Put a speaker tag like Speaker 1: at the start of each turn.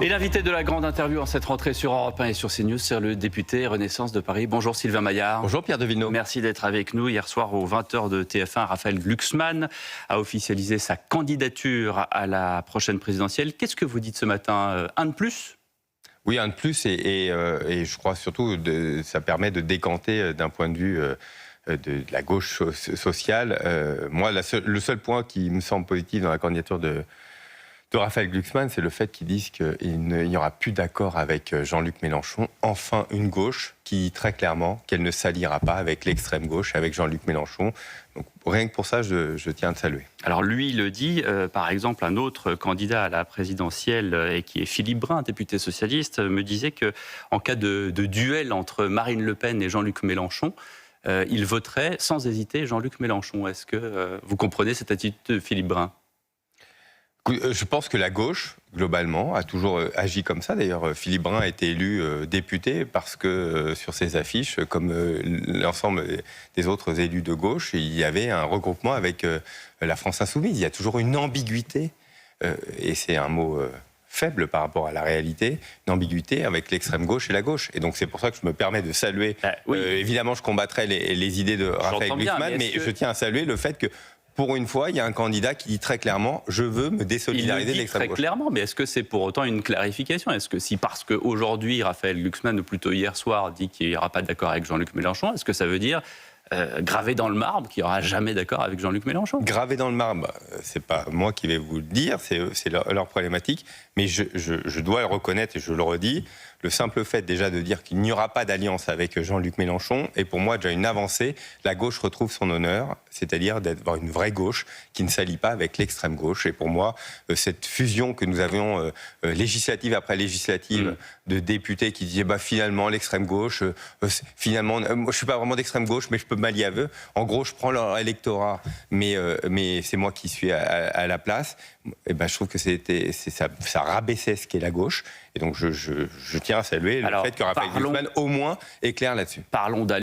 Speaker 1: Et l'invité de la grande interview en cette rentrée sur Europe 1 et sur CNews, c'est le député Renaissance de Paris. Bonjour Sylvain Maillard.
Speaker 2: Bonjour Pierre Devillenaux.
Speaker 1: Merci d'être avec nous. Hier soir, aux 20h de TF1, Raphaël Glucksmann a officialisé sa candidature à la prochaine présidentielle. Qu'est-ce que vous dites ce matin? Un de plus?
Speaker 2: Oui, un de plus, et je crois surtout que ça permet de décanter d'un point de vue de la gauche sociale. Moi, le seul point qui me semble positif dans la candidature de Raphaël Glucksmann, c'est le fait qu'ils disent qu'il n'y aura plus d'accord avec Jean-Luc Mélenchon. Enfin, une gauche qui dit très clairement qu'elle ne s'alliera pas avec l'extrême gauche, avec Jean-Luc Mélenchon. Donc, rien que pour ça, je tiens à le saluer.
Speaker 1: Alors lui, il le dit, par exemple, un autre candidat à la présidentielle, et qui est Philippe Brun, député socialiste, me disait qu'en cas de duel entre Marine Le Pen et Jean-Luc Mélenchon, il voterait sans hésiter Jean-Luc Mélenchon. Est-ce que vous comprenez cette attitude de Philippe Brun?
Speaker 2: Je pense que la gauche, globalement, a toujours agi comme ça. D'ailleurs, Philippe Brun a été élu député parce que sur ses affiches, comme l'ensemble des autres élus de gauche, il y avait un regroupement avec la France Insoumise. Il y a toujours une ambiguïté, et c'est un mot faible par rapport à la réalité, une ambiguïté avec l'extrême gauche et la gauche. Et donc c'est pour ça que je me permets de saluer. Oui. Évidemment, je combattrai les idées de Raphaël Glucksmann, mais je tiens à saluer le fait que pour une fois, il y a un candidat qui dit très clairement « je veux me désolidariser de l'extrême gauche ».
Speaker 1: Très clairement, mais est-ce que c'est pour autant une clarification? Est-ce que si, parce qu'aujourd'hui, Raphaël Glucksmann, ou plutôt hier soir, dit qu'il n'y aura pas d'accord avec Jean-Luc Mélenchon, est-ce que ça veut dire gravé dans le marbre qu'il n'y aura jamais d'accord avec Jean-Luc Mélenchon?
Speaker 2: Gravé dans le marbre, c'est pas moi qui vais vous le dire, c'est leur problématique, mais je dois le reconnaître et je le redis, le simple fait déjà de dire qu'il n'y aura pas d'alliance avec Jean-Luc Mélenchon est pour moi déjà une avancée. La gauche retrouve son honneur, c'est-à-dire d'avoir une vraie gauche qui ne s'allie pas avec l'extrême gauche. Et pour moi, cette fusion que nous avions législative après législative de députés qui disaient finalement l'extrême gauche, finalement, moi je suis pas vraiment d'extrême gauche, mais je peux m'allier à eux. En gros, je prends leur électorat, mais c'est moi qui suis à la place. Et je trouve que ça rabaissait ce qu'est la gauche. Et donc je tiens à saluer le fait que Raphaël Glucksmann au moins est clair là-dessus.
Speaker 1: Parlons